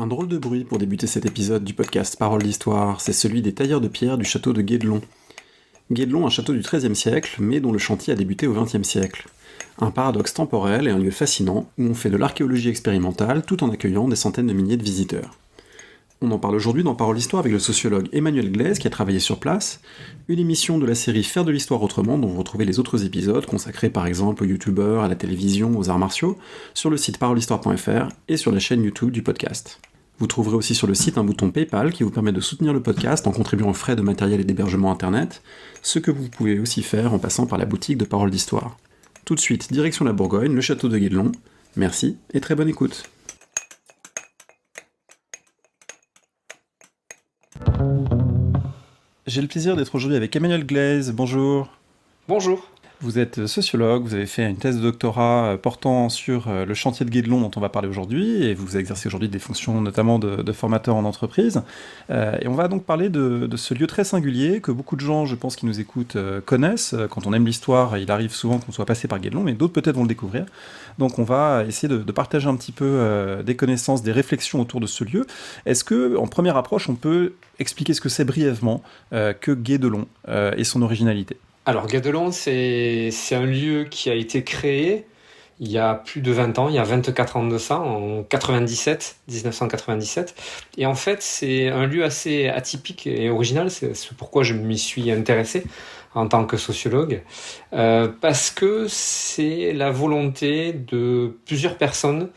Un drôle de bruit pour débuter cet épisode du podcast Paroles d'Histoire, c'est celui des tailleurs de pierre du château de Guédelon. Guédelon, un château du XIIIe siècle, mais dont le chantier a débuté au XXe siècle. Un paradoxe temporel et un lieu fascinant où on fait de l'archéologie expérimentale tout en accueillant des centaines de milliers de visiteurs. On en parle aujourd'hui dans Paroles d'Histoire avec le sociologue Emmanuel Glaise qui a travaillé sur place, une émission de la série Faire de l'Histoire autrement dont vous retrouvez les autres épisodes consacrés par exemple aux youtubeurs, à la télévision, aux arts martiaux, sur le site paroleshistoire.fr et sur la chaîne YouTube du podcast. Vous trouverez aussi sur le site un bouton PayPal qui vous permet de soutenir le podcast en contribuant aux frais de matériel et d'hébergement internet, ce que vous pouvez aussi faire en passant par la boutique de Paroles d'Histoire. Tout de suite, direction la Bourgogne, le château de Guédelon. Merci et très bonne écoute. J'ai le plaisir d'être aujourd'hui avec Emmanuel Glaise. Bonjour. Bonjour. Vous êtes sociologue, vous avez fait une thèse de doctorat portant sur le chantier de Guédelon dont on va parler aujourd'hui, et vous exercez aujourd'hui des fonctions notamment de formateur en entreprise. Et on va donc parler de ce lieu très singulier que beaucoup de gens, je pense, qui nous écoutent connaissent. Quand on aime l'histoire, il arrive souvent qu'on soit passé par Guédelon, mais d'autres peut-être vont le découvrir. Donc on va essayer de partager un petit peu des connaissances, des réflexions autour de ce lieu. Est-ce que, en première approche, on peut expliquer ce que c'est brièvement que Guédelon et son originalité ? Alors Guédelon, c'est un lieu qui a été créé il y a plus de 20 ans, il y a 24 ans de ça, en 1997. Et en fait, c'est un lieu assez atypique et original, c'est pourquoi je m'y suis intéressé en tant que sociologue, parce que c'est la volonté de plusieurs personnes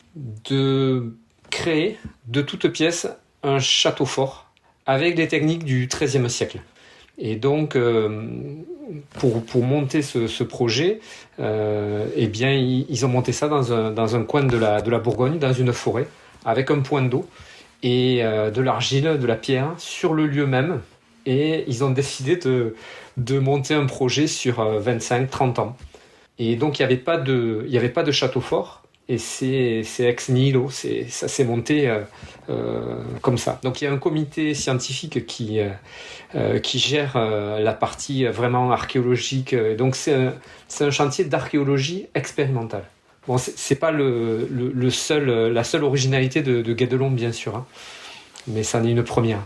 de créer de toutes pièces un château fort avec des techniques du XIIIe siècle. Et donc, pour monter ce projet, eh bien, ils ont monté ça dans un coin de la Bourgogne, dans une forêt, avec un point d'eau et de l'argile, de la pierre sur le lieu même. Et ils ont décidé de monter un projet sur 25-30 ans. Et donc, il n'y avait pas de château fort. Et c'est ex nihilo, ça s'est monté comme ça. Donc il y a un comité scientifique qui gère la partie vraiment archéologique. Donc c'est un chantier d'archéologie expérimentale. Bon, c'est pas la seule originalité de Guédelon, bien sûr, hein, mais ça en est une première.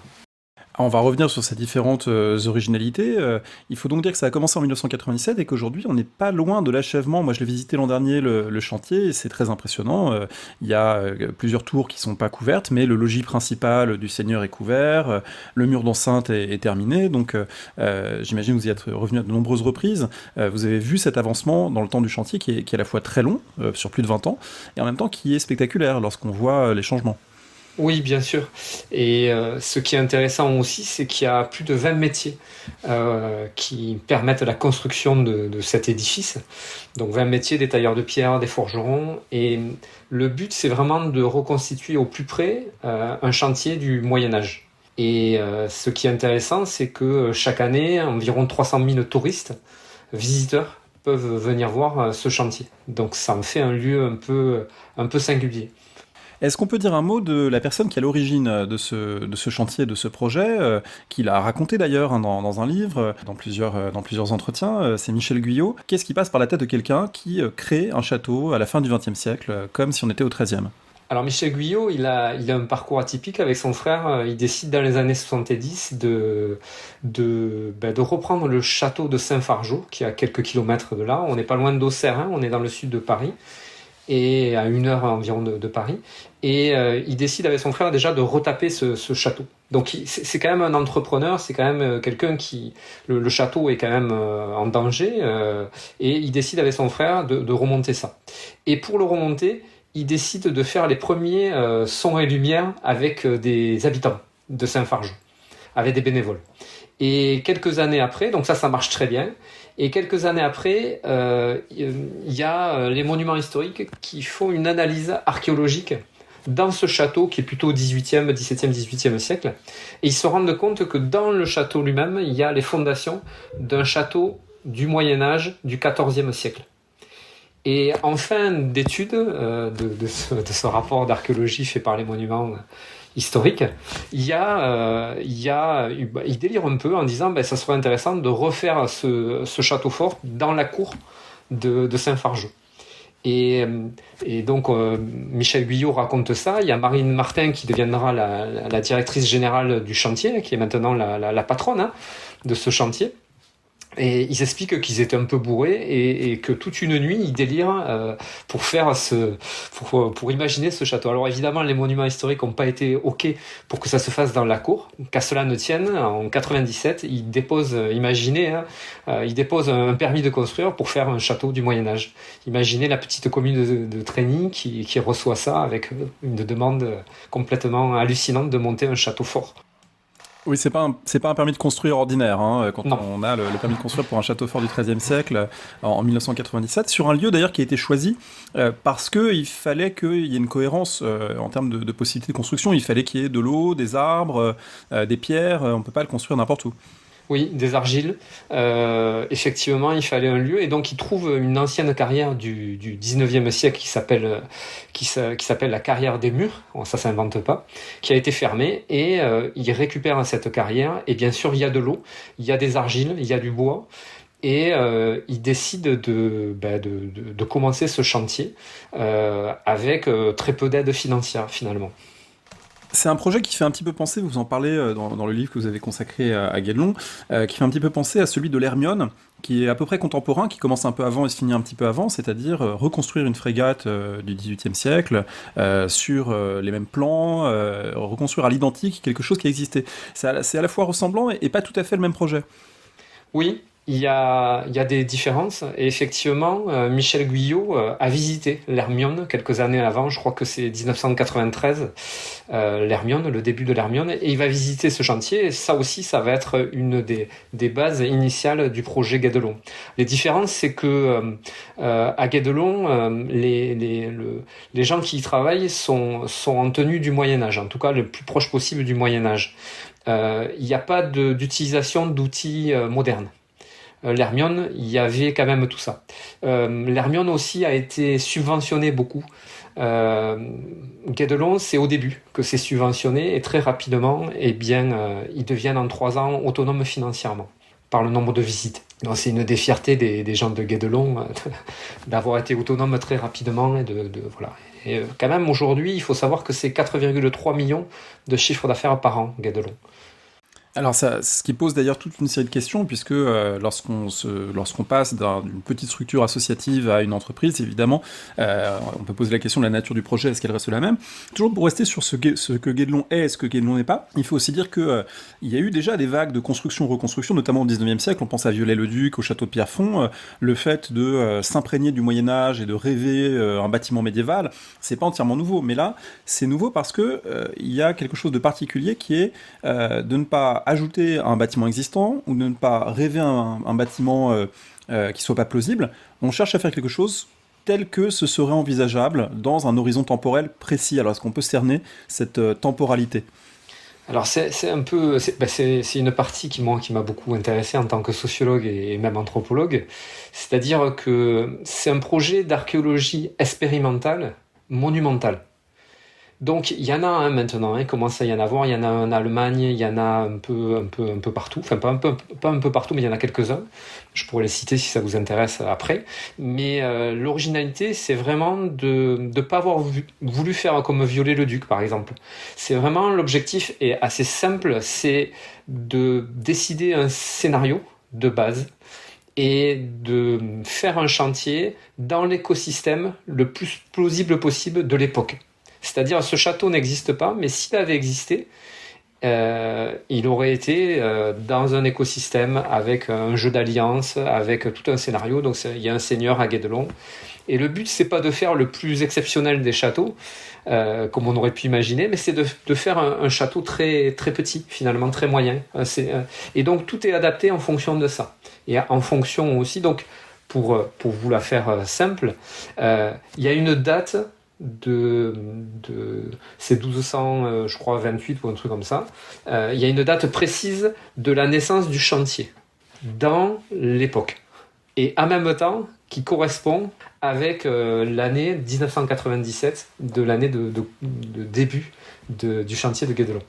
On va revenir sur ces différentes originalités. Il faut donc dire que ça a commencé en 1997 et qu'aujourd'hui, on n'est pas loin de l'achèvement. Moi, je l'ai visité l'an dernier, le chantier, et c'est très impressionnant. Il y a plusieurs tours qui ne sont pas couvertes, mais le logis principal du seigneur est couvert, le mur d'enceinte est terminé. Donc, j'imagine que vous y êtes revenu à de nombreuses reprises. Vous avez vu cet avancement dans le temps du chantier qui est à la fois très long, sur plus de 20 ans, et en même temps qui est spectaculaire lorsqu'on voit les changements. Oui, bien sûr. Et ce qui est intéressant aussi, c'est qu'il y a plus de 20 métiers qui permettent la construction de cet édifice. Donc 20 métiers, des tailleurs de pierre, des forgerons. Et le but, c'est vraiment de reconstituer au plus près un chantier du Moyen-Âge. Et ce qui est intéressant, c'est que chaque année, environ 300 000 touristes, visiteurs, peuvent venir voir ce chantier. Donc ça en fait un lieu un peu singulier. Est-ce qu'on peut dire un mot de la personne qui est à l'origine de ce chantier, de ce projet, qu'il a raconté d'ailleurs dans un livre, dans plusieurs entretiens, c'est Michel Guyot. Qu'est-ce qui passe par la tête de quelqu'un qui crée un château à la fin du XXe siècle, comme si on était au XIIIe ? Alors Michel Guyot, il a un parcours atypique avec son frère. Il décide dans les années 70 de reprendre le château de Saint-Fargeau, qui est à quelques kilomètres de là. On n'est pas loin d'Auxerre, hein, on est dans le sud de Paris, et à 1 heure environ de Paris. Et il décide avec son frère déjà de retaper ce château. Donc c'est quand même un entrepreneur, c'est quand même quelqu'un qui... Le château est quand même en danger, et il décide avec son frère de remonter ça. Et pour le remonter, il décide de faire les premiers sons et lumières avec des habitants de Saint-Fargeau, avec des bénévoles. Et quelques années après, donc ça marche très bien, et quelques années après, il y a les monuments historiques qui font une analyse archéologique dans ce château qui est plutôt 18e, 17e, 18e siècle. Et ils se rendent compte que dans le château lui-même, il y a les fondations d'un château du Moyen-Âge du 14e siècle. Et en fin d'étude de ce rapport d'archéologie fait par les monuments historiques, il délire un peu en disant ça serait intéressant de refaire ce château fort dans la cour de Saint-Fargeau. Et donc, Michel Guyot raconte ça. Il y a Marine Martin qui deviendra la directrice générale du chantier, qui est maintenant la patronne de ce chantier. Et ils expliquent qu'ils étaient un peu bourrés et que toute une nuit ils délirent pour imaginer ce château. Alors évidemment les monuments historiques n'ont pas été ok pour que ça se fasse dans la cour. Qu'à cela ne tienne, en 97 ils déposent, ils déposent un permis de construire pour faire un château du Moyen Âge. Imaginez la petite commune de Trény qui reçoit ça avec une demande complètement hallucinante de monter un château fort. Oui, c'est pas un permis de construire ordinaire, hein, quand Non. on a le permis de construire pour un château fort du XIIIe siècle en 1997, sur un lieu d'ailleurs qui a été choisi parce qu'il fallait qu'il y ait une cohérence en termes de possibilités de construction. Il fallait qu'il y ait de l'eau, des arbres, des pierres, on peut pas le construire n'importe où. Oui, des argiles. Effectivement, il fallait un lieu. Et donc, il trouve une ancienne carrière du 19e siècle qui s'appelle la carrière des Murs. Bon, ça s'invente pas. Qui a été fermée. Et il récupère cette carrière. Et bien sûr, il y a de l'eau, il y a des argiles, il y a du bois. Et il décide de commencer ce chantier avec très peu d'aide financière, finalement. C'est un projet qui fait un petit peu penser, vous en parlez dans le livre que vous avez consacré à Guédelon, qui fait un petit peu penser à celui de l'Hermione, qui est à peu près contemporain, qui commence un peu avant et se finit un petit peu avant, c'est-à-dire reconstruire une frégate du XVIIIe siècle sur les mêmes plans, reconstruire à l'identique quelque chose qui existait. C'est à la fois ressemblant et pas tout à fait le même projet. Oui, il y a des différences. Et effectivement, Michel Guyot a visité l'Hermione quelques années avant. Je crois que c'est 1993, l'Hermione, le début de l'Hermione. Et il va visiter ce chantier. Et ça aussi, ça va être une des bases initiales du projet Guédelon. Les différences, c'est que à Guédelon, les gens qui y travaillent sont en tenue du Moyen-Âge, en tout cas le plus proche possible du Moyen-Âge. Il n'y a pas d'utilisation d'outils modernes. L'Hermione, il y avait quand même tout ça. L'Hermione aussi a été subventionné beaucoup. Guédelon, c'est au début que c'est subventionné et très rapidement, ils deviennent en 3 ans autonomes financièrement par le nombre de visites. Donc c'est une des fiertés des gens de Guédelon d'avoir été autonomes très rapidement et voilà. Et quand même aujourd'hui, il faut savoir que c'est 4,3 millions de chiffre d'affaires par an, Guédelon. Alors ce qui pose d'ailleurs toute une série de questions, puisque lorsqu'on passe d'une petite structure associative à une entreprise, évidemment, on peut poser la question de la nature du projet, est-ce qu'elle reste la même? Toujours pour rester sur ce que Guédelon est et ce que Guédelon n'est pas, il faut aussi dire qu'il y a eu déjà des vagues de construction-reconstruction, notamment au XIXe siècle, on pense à Viollet-le-Duc, au château de Pierrefonds, le fait de s'imprégner du Moyen-Âge et de rêver un bâtiment médiéval, c'est pas entièrement nouveau, mais là, c'est nouveau parce que il y a quelque chose de particulier qui est de ne pas ajouter un bâtiment existant ou de ne pas rêver un bâtiment qui soit pas plausible. On cherche à faire quelque chose tel que ce serait envisageable dans un horizon temporel précis. Alors est-ce qu'on peut cerner cette temporalité ? Alors c'est une partie qui m'a beaucoup intéressé en tant que sociologue et même anthropologue. C'est-à-dire que c'est un projet d'archéologie expérimentale monumentale. Donc il y en a maintenant, il commence à y en avoir, il y en a en Allemagne, il y en a un peu partout, enfin pas un peu partout, mais il y en a quelques-uns. Je pourrais les citer si ça vous intéresse après. Mais l'originalité, c'est vraiment de ne pas avoir voulu faire comme Viollet-le-Duc, par exemple. C'est vraiment, l'objectif est assez simple, c'est de décider un scénario de base et de faire un chantier dans l'écosystème le plus plausible possible de l'époque. C'est-à-dire, ce château n'existe pas, mais s'il avait existé, il aurait été dans un écosystème avec un jeu d'alliance, avec tout un scénario. Donc, il y a un seigneur à Guédelon. Et le but, c'est pas de faire le plus exceptionnel des châteaux, comme on aurait pu imaginer, mais c'est de faire un château très, très petit, finalement, très moyen. Et donc, tout est adapté en fonction de ça. Et en fonction aussi, donc, pour vous la faire simple, il y a une date c'est 1200, je crois, 28 ou un truc comme ça. Il y a une date précise de la naissance du chantier dans l'époque. Et en même temps, qui correspond avec l'année 1997, de l'année de début du chantier de Guédelon.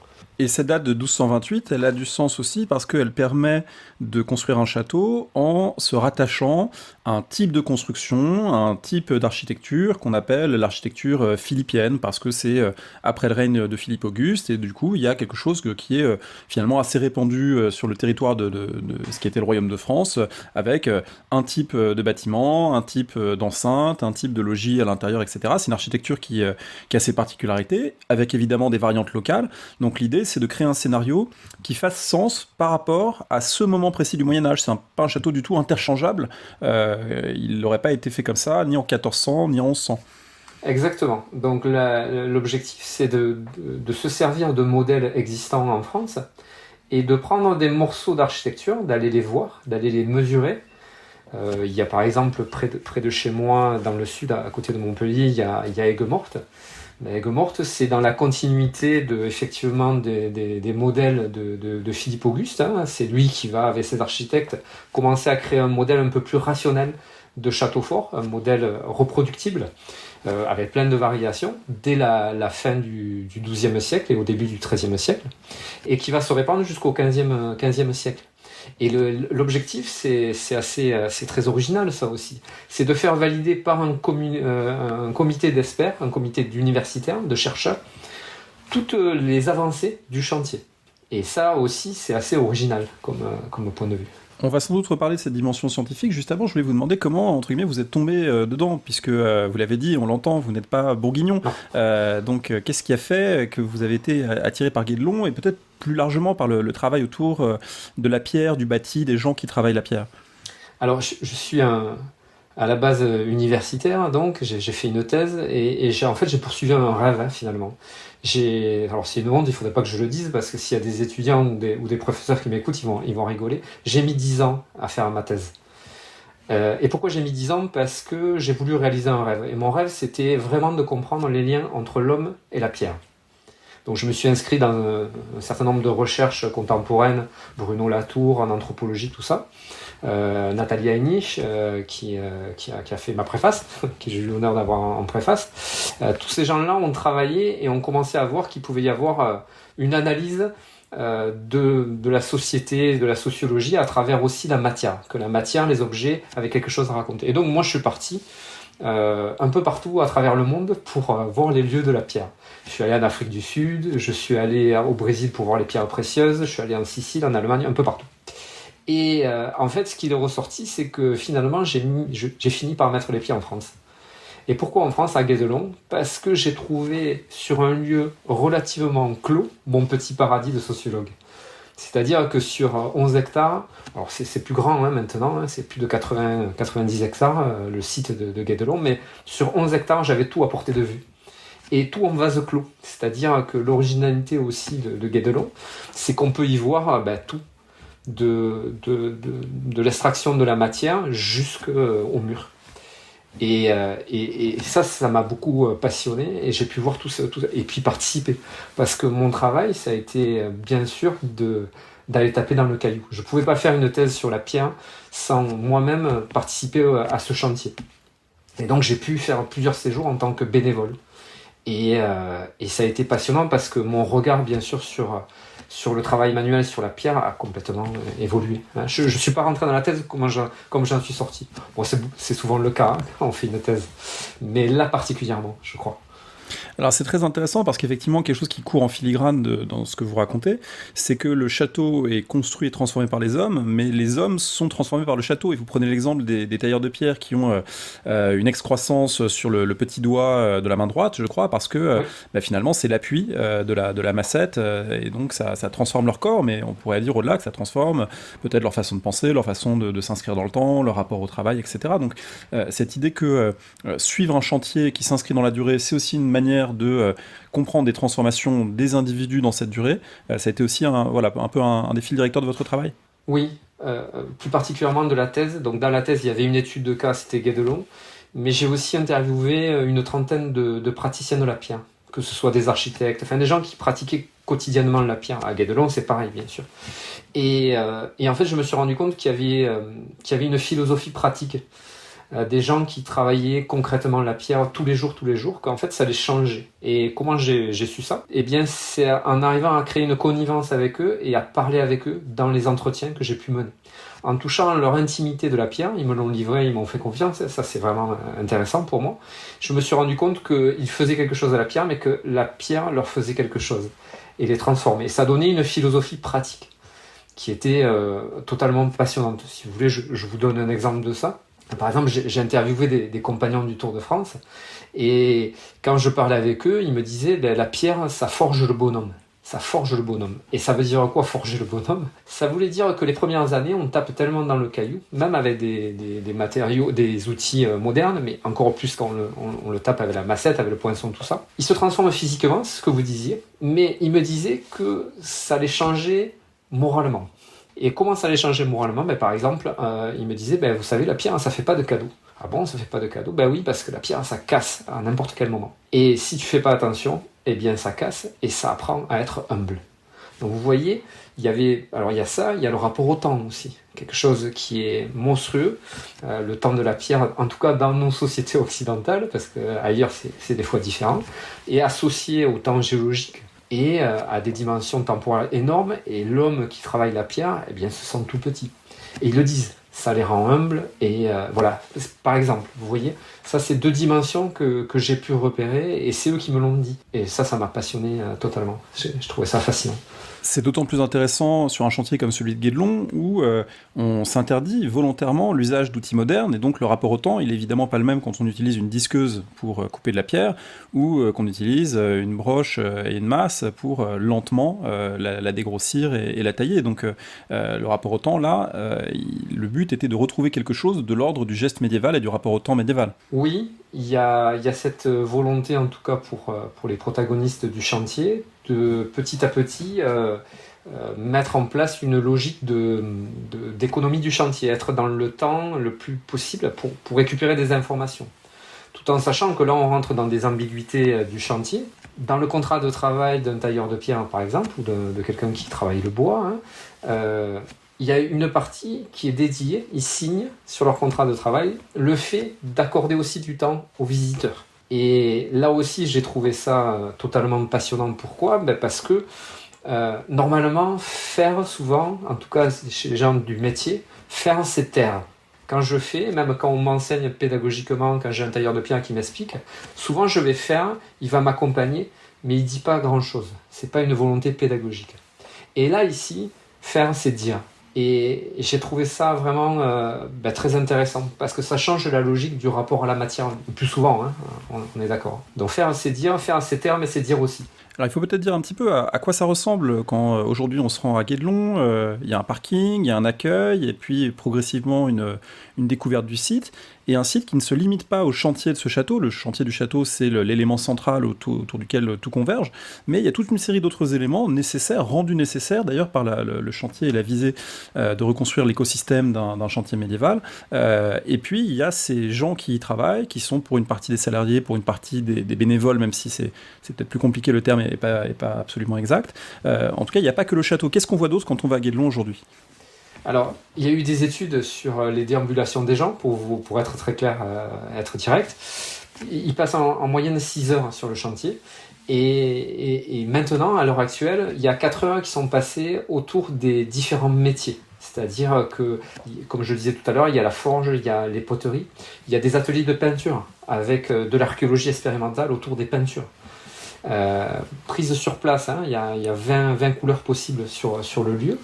Et cette date de 1228, elle a du sens aussi parce qu'elle permet de construire un château en se rattachant à un type de construction, à un type d'architecture qu'on appelle l'architecture philippienne, parce que c'est après le règne de Philippe Auguste, et du coup il y a quelque chose qui est finalement assez répandu sur le territoire de ce qui était le royaume de France, avec un type de bâtiment, un type d'enceinte, un type de logis à l'intérieur, etc. C'est une architecture qui a ses particularités, avec évidemment des variantes locales. Donc l'idée, c'est de créer un scénario qui fasse sens par rapport à ce moment précis du Moyen-Âge. C'est pas un château du tout interchangeable. Il n'aurait pas été fait comme ça, ni en 1400, ni en 1100. Exactement. Donc l'objectif, c'est de se servir de modèles existants en France et de prendre des morceaux d'architecture, d'aller les voir, d'aller les mesurer. Il y a par exemple près de chez moi, dans le sud, à côté de Montpellier, il y a Aigues-Mortes. Aigues-Mortes, c'est dans la continuité effectivement des modèles de Philippe Auguste. Hein. C'est lui qui va, avec ses architectes, commencer à créer un modèle un peu plus rationnel de château fort, un modèle reproductible, avec plein de variations, dès la fin du XIIe siècle et au début du XIIIe siècle, et qui va se répandre jusqu'au XVe siècle. Et l'objectif, c'est très original, ça aussi. C'est de faire valider par un comité d'experts, un comité d'universitaires, de chercheurs, toutes les avancées du chantier. Et ça aussi, c'est assez original comme point de vue. On va sans doute reparler de cette dimension scientifique. Juste avant, je voulais vous demander comment, entre guillemets, vous êtes tombé dedans, puisque vous l'avez dit, on l'entend, vous n'êtes pas bourguignon. Donc, qu'est-ce qui a fait que vous avez été attiré par Guédelon et peut-être plus largement par le travail autour de la pierre, du bâti, des gens qui travaillent la pierre? Alors, je suis à la base universitaire, donc j'ai fait une thèse et j'ai poursuivi un rêve, hein, finalement. Alors c'est une honte, il ne faudrait pas que je le dise, parce que s'il y a des étudiants ou des professeurs qui m'écoutent, ils vont rigoler. J'ai mis 10 ans à faire ma thèse. Et pourquoi j'ai mis 10 ans? Parce que j'ai voulu réaliser un rêve. Et mon rêve, c'était vraiment de comprendre les liens entre l'homme et la pierre. Donc je me suis inscrit dans un certain nombre de recherches contemporaines, Bruno Latour, en anthropologie, tout ça. Nathalie Heinich, qui a fait ma préface, que j'ai eu l'honneur d'avoir en préface. Tous ces gens-là ont travaillé et ont commencé à voir qu'il pouvait y avoir une analyse de la société, de la sociologie, à travers aussi la matière. Que la matière, les objets, avaient quelque chose à raconter. Et donc moi, je suis parti un peu partout à travers le monde pour voir les lieux de la pierre. Je suis allé en Afrique du Sud, je suis allé au Brésil pour voir les pierres précieuses, je suis allé en Sicile, en Allemagne, un peu partout. Et en fait, ce qui est ressorti, c'est que finalement, j'ai fini par mettre les pieds en France. Et pourquoi en France, à Guédelon? Parce que j'ai trouvé sur un lieu relativement clos mon petit paradis de sociologue. C'est-à-dire que sur 11 hectares, alors c'est plus grand maintenant, hein, c'est plus de 90 hectares le site de Guédelon, mais sur 11 hectares, j'avais tout à portée de vue. Et tout en vase clos. C'est-à-dire que l'originalité aussi de Guédelon, c'est qu'on peut y voir tout. De l'extraction de la matière jusqu'au mur. Et ça m'a beaucoup passionné et j'ai pu voir tout ça et puis participer. Parce que mon travail, ça a été bien sûr d'aller taper dans le caillou. Je ne pouvais pas faire une thèse sur la pierre sans moi-même participer à ce chantier. Et donc j'ai pu faire plusieurs séjours en tant que bénévole. Et ça a été passionnant parce que mon regard, bien sûr, sur le travail manuel, sur la pierre, a complètement évolué. Je ne suis pas rentré dans la thèse comme j'en suis sorti. Bon, c'est souvent le cas quand on fait une thèse, mais là particulièrement, je crois. Alors c'est très intéressant parce qu'effectivement, quelque chose qui court en filigrane dans ce que vous racontez, c'est que le château est construit et transformé par les hommes, mais les hommes sont transformés par le château. Et vous prenez l'exemple des tailleurs de pierre qui ont une excroissance sur le petit doigt de la main droite, je crois, parce que finalement c'est l'appui de la massette, et donc ça transforme leur corps, mais on pourrait dire au-delà que ça transforme peut-être leur façon de penser, leur façon de s'inscrire dans le temps, leur rapport au travail, etc. Donc cette idée que suivre un chantier qui s'inscrit dans la durée, c'est aussi une manière de comprendre des transformations des individus dans cette durée. Ça a été aussi un peu un des fils directeurs de votre travail? Oui, plus particulièrement de la thèse. Donc dans la thèse, il y avait une étude de cas, c'était Guédelon, mais j'ai aussi interviewé une trentaine de praticiens de la pierre, que ce soit des architectes, enfin des gens qui pratiquaient quotidiennement la pierre. À Guédelon, c'est pareil, bien sûr. Et en fait, je me suis rendu compte qu'il y avait une philosophie pratique des gens qui travaillaient concrètement la pierre tous les jours, qu'en fait ça les changeait. Et comment j'ai su ça? Eh bien, c'est en arrivant à créer une connivence avec eux et à parler avec eux dans les entretiens que j'ai pu mener. En touchant leur intimité de la pierre, ils me l'ont livré, ils m'ont fait confiance, ça c'est vraiment intéressant pour moi. Je me suis rendu compte qu'ils faisaient quelque chose à la pierre, mais que la pierre leur faisait quelque chose et les transformait. Et ça donnait une philosophie pratique qui était totalement passionnante. Si vous voulez, je vous donne un exemple de ça. Par exemple, j'ai interviewé des compagnons du Tour de France, et quand je parlais avec eux, ils me disaient la pierre, ça forge le bonhomme. Ça forge le bonhomme. Et ça veut dire quoi, forger le bonhomme? Ça voulait dire que les premières années, on tape tellement dans le caillou, même avec des matériaux, des outils modernes, mais encore plus quand on le tape avec la massette, avec le poinçon, tout ça. Il se transforme physiquement, c'est ce que vous disiez, mais il me disait que ça allait changer moralement. Et comment ça allait changer moralement? Par exemple, il me disait, vous savez, la pierre, ça fait pas de cadeau. Ah bon, ça fait pas de cadeau? Oui, parce que la pierre, ça casse à n'importe quel moment. Et si tu fais pas attention, eh bien ça casse et ça apprend à être humble. Donc vous voyez, il y a ça, il y a le rapport au temps aussi. Quelque chose qui est monstrueux, le temps de la pierre, en tout cas dans nos sociétés occidentales, parce qu'ailleurs c'est des fois différent, et associé au temps géologique et à des dimensions temporelles énormes, et l'homme qui travaille la pierre, eh bien se sent tout petit. Et ils le disent. Ça les rend humbles, et voilà. Par exemple, vous voyez, ça c'est 2 dimensions que j'ai pu repérer, et c'est eux qui me l'ont dit. Et ça m'a passionné totalement. Je trouvais ça fascinant. C'est d'autant plus intéressant sur un chantier comme celui de Guédelon, où on s'interdit volontairement l'usage d'outils modernes, et donc le rapport au temps, il est évidemment pas le même quand on utilise une disqueuse pour couper de la pierre, ou qu'on utilise une broche et une masse pour lentement la dégrossir et la tailler. Donc le rapport au temps, là, le but était de retrouver quelque chose de l'ordre du geste médiéval et du rapport au temps médiéval. Oui, il y a cette volonté, en tout cas pour les protagonistes du chantier, de petit à petit mettre en place une logique d'économie du chantier, être dans le temps le plus possible pour récupérer des informations. Tout en sachant que là, on rentre dans des ambiguïtés du chantier. Dans le contrat de travail d'un tailleur de pierre, par exemple, ou de quelqu'un qui travaille le bois, il y a une partie qui est dédiée, ils signent sur leur contrat de travail le fait d'accorder aussi du temps aux visiteurs. Et là aussi, j'ai trouvé ça totalement passionnant. Pourquoi? Parce que normalement, faire souvent, en tout cas chez les gens du métier, faire c'est taire. Quand je fais, même quand on m'enseigne pédagogiquement, quand j'ai un tailleur de pierre qui m'explique, souvent je vais faire, il va m'accompagner, mais il ne dit pas grand-chose. Ce n'est pas une volonté pédagogique. Et là, ici, faire c'est dire. Et j'ai trouvé ça vraiment très intéressant, parce que ça change la logique du rapport à la matière, le plus souvent, on est d'accord. Donc faire c'est dire, faire c'est taire, mais c'est dire aussi. Alors il faut peut-être dire un petit peu à quoi ça ressemble quand aujourd'hui on se rend à Guédelon, il y a un parking, il y a un accueil, et puis progressivement une découverte du site, et un site qui ne se limite pas au chantier de ce château. Le chantier du château, c'est l'élément central autour duquel tout converge, mais il y a toute une série d'autres éléments nécessaires, rendus nécessaires d'ailleurs par le chantier et la visée de reconstruire l'écosystème d'un chantier médiéval. Et puis il y a ces gens qui y travaillent, qui sont pour une partie des salariés, pour une partie des bénévoles, même si c'est peut-être plus compliqué, le terme n'est pas absolument exact. En tout cas, il n'y a pas que le château. Qu'est-ce qu'on voit d'autre quand on va à Guédelon aujourd'hui ? Alors, il y a eu des études sur les déambulations des gens, pour être très clair, être direct. Ils passent en moyenne 6 heures sur le chantier. Et maintenant, à l'heure actuelle, il y a 4 heures qui sont passées autour des différents métiers. C'est-à-dire que, comme je le disais tout à l'heure, il y a la forge, il y a les poteries, il y a des ateliers de peinture avec de l'archéologie expérimentale autour des peintures. Prise sur place, il y a 20 couleurs possibles sur le lieu.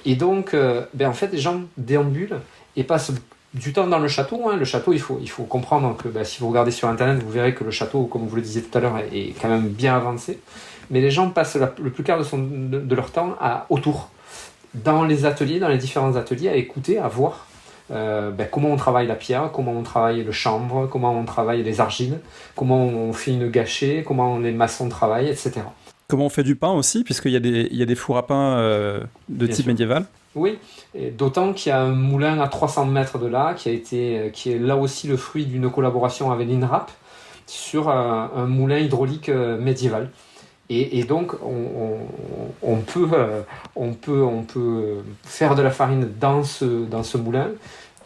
Et donc, en fait, les gens déambulent et passent du temps dans le château. Le château, il faut comprendre que si vous regardez sur Internet, vous verrez que le château, comme vous le disiez tout à l'heure, est quand même bien avancé. Mais les gens passent le plus quart de leur temps autour, dans les ateliers, dans les différents ateliers, à écouter, à voir comment on travaille la pierre, comment on travaille le chanvre, comment on travaille les argiles, comment on fait une gâchée, comment les maçons travaillent, etc. Comment on fait du pain aussi, puisqu'il y a des fours à pain de type médiéval. Oui, et d'autant qu'il y a un moulin à 300 mètres de là, qui est là aussi le fruit d'une collaboration avec l'INRAP sur un moulin hydraulique médiéval. Et donc, on peut faire de la farine dans ce moulin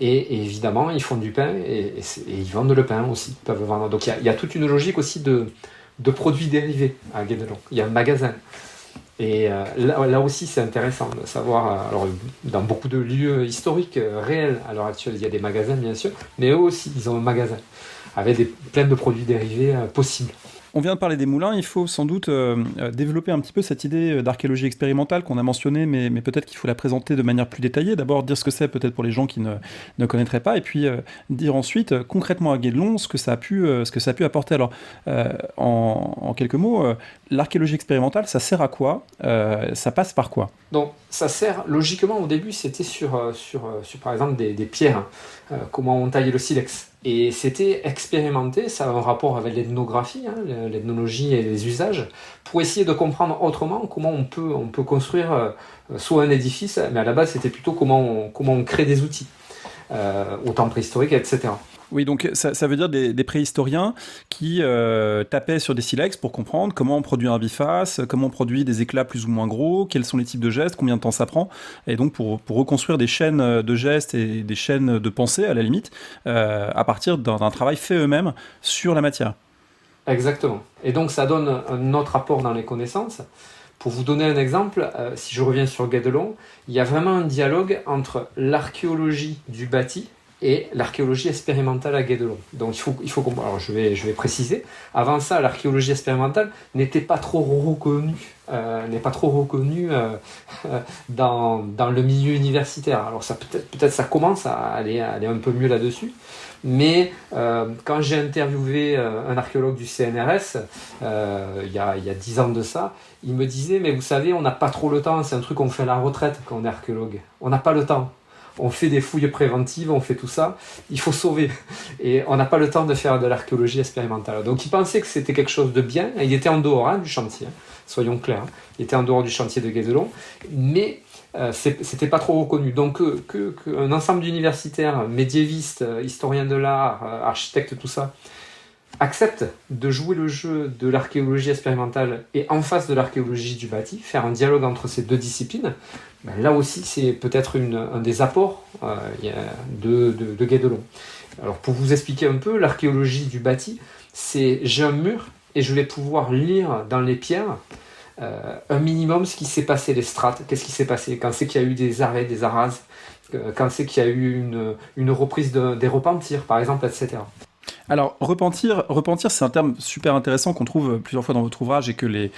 Et évidemment, ils font du pain et ils vendent le pain aussi. Ils peuvent vendre. Donc il y a toute une logique aussi de produits dérivés à Guédelon. Il y a un magasin. Et là aussi, c'est intéressant de savoir. Alors, dans beaucoup de lieux historiques réels à l'heure actuelle, il y a des magasins, bien sûr, mais eux aussi, ils ont un magasin avec plein de produits dérivés possibles. On vient de parler des moulins, il faut sans doute développer un petit peu cette idée d'archéologie expérimentale qu'on a mentionnée, mais peut-être qu'il faut la présenter de manière plus détaillée. D'abord, dire ce que c'est peut-être pour les gens qui ne connaîtraient pas, et puis dire ensuite concrètement à Guédelon ce que ça a pu apporter. Alors, en quelques mots, l'archéologie expérimentale, ça sert à quoi ? Ça passe par quoi ? Donc, ça sert, logiquement, au début, c'était sur par exemple, des pierres. Comment on taille le silex. Et c'était expérimenté, ça a un rapport avec l'ethnographie, l'ethnologie et les usages, pour essayer de comprendre autrement comment on peut construire soit un édifice, mais à la base, c'était plutôt comment on crée des outils, au temps préhistorique, etc. Oui, donc ça veut dire des préhistoriens qui tapaient sur des silex pour comprendre comment on produit un biface, comment on produit des éclats plus ou moins gros, quels sont les types de gestes, combien de temps ça prend, et donc pour reconstruire des chaînes de gestes et des chaînes de pensée, à la limite, à partir d'un travail fait eux-mêmes sur la matière. Exactement. Et donc ça donne un autre apport dans les connaissances. Pour vous donner un exemple, si je reviens sur Guédelon, il y a vraiment un dialogue entre l'archéologie du bâti et l'archéologie expérimentale à Guédelon. Donc il faut comprendre. Alors je vais préciser. Avant ça, l'archéologie expérimentale n'était pas trop reconnue, dans le milieu universitaire. Alors ça peut-être ça commence à aller un peu mieux là-dessus. Mais quand j'ai interviewé un archéologue du CNRS, il y a 10 ans de ça, il me disait, mais vous savez, on n'a pas trop le temps, c'est un truc qu'on fait à la retraite quand on est archéologue. On n'a pas le temps. On fait des fouilles préventives, on fait tout ça, il faut sauver. Et on n'a pas le temps de faire de l'archéologie expérimentale. Donc il pensait que c'était quelque chose de bien, il était en dehors du chantier, soyons clairs, il était en dehors du chantier de Guédelon, mais c'était pas trop reconnu. Donc qu'un ensemble d'universitaires, médiévistes, historiens de l'art, architectes, tout ça, acceptent de jouer le jeu de l'archéologie expérimentale et en face de l'archéologie du bâti, faire un dialogue entre ces deux disciplines, là aussi c'est peut-être un des apports de Guédelon. Alors pour vous expliquer un peu, l'archéologie du bâti, c'est j'ai un mur et je vais pouvoir lire dans les pierres un minimum ce qui s'est passé, les strates, qu'est-ce qui s'est passé, quand c'est qu'il y a eu des arrêts, des arases, quand c'est qu'il y a eu une reprise des repentirs, par exemple, etc. Alors, repentir, c'est un terme super intéressant qu'on trouve plusieurs fois dans votre ouvrage et que les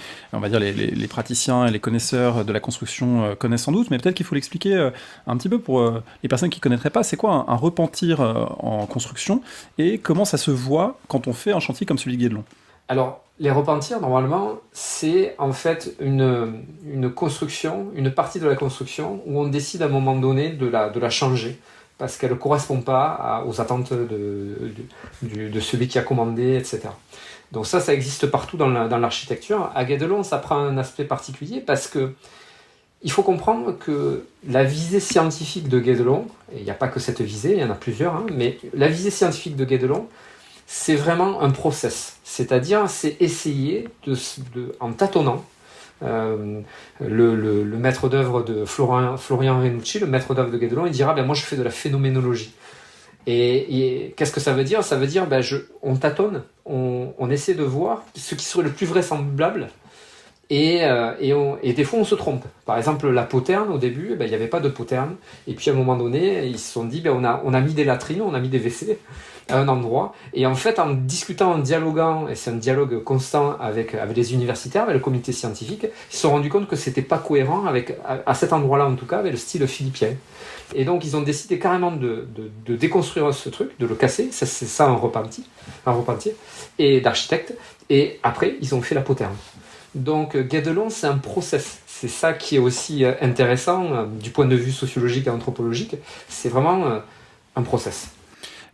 praticiens et les connaisseurs de la construction connaissent sans doute, mais peut-être qu'il faut l'expliquer un petit peu pour les personnes qui ne connaîtraient pas. C'est quoi un repentir en construction et comment ça se voit quand on fait un chantier comme celui de Guédelon ? Alors, les repentirs, normalement, c'est en fait une construction, une partie de la construction où on décide à un moment donné de la changer parce qu'elle ne correspond pas aux attentes de celui qui a commandé, etc. Donc ça existe partout dans l'architecture. À Guédelon, ça prend un aspect particulier parce que il faut comprendre que la visée scientifique de Guédelon, et il n'y a pas que cette visée, il y en a plusieurs, mais la visée scientifique de Guédelon, c'est vraiment un process. C'est-à-dire, c'est essayer en tâtonnant. Le maître d'œuvre de Florian Renucci, le maître d'œuvre de Guédelon, il dira moi je fais de la phénoménologie. Et qu'est-ce que ça veut dire ? Ça veut dire on tâtonne, on essaie de voir ce qui serait le plus vraisemblable. Et des fois on se trompe. Par exemple la poterne au début, il n'y avait pas de poterne. Et puis à un moment donné, ils se sont dit on a mis des latrines, on a mis des WC à un endroit. Et en fait en discutant, en dialoguant, et c'est un dialogue constant avec les universitaires, avec le comité scientifique, ils se sont rendus compte que c'était pas cohérent à cet endroit-là en tout cas avec le style philippien. Et donc ils ont décidé carrément de déconstruire ce truc, de le casser. C'est ça un repentier et d'architecte. Et après ils ont fait la poterne. Donc Guédelon, c'est un process. C'est ça qui est aussi intéressant du point de vue sociologique et anthropologique. C'est vraiment un process.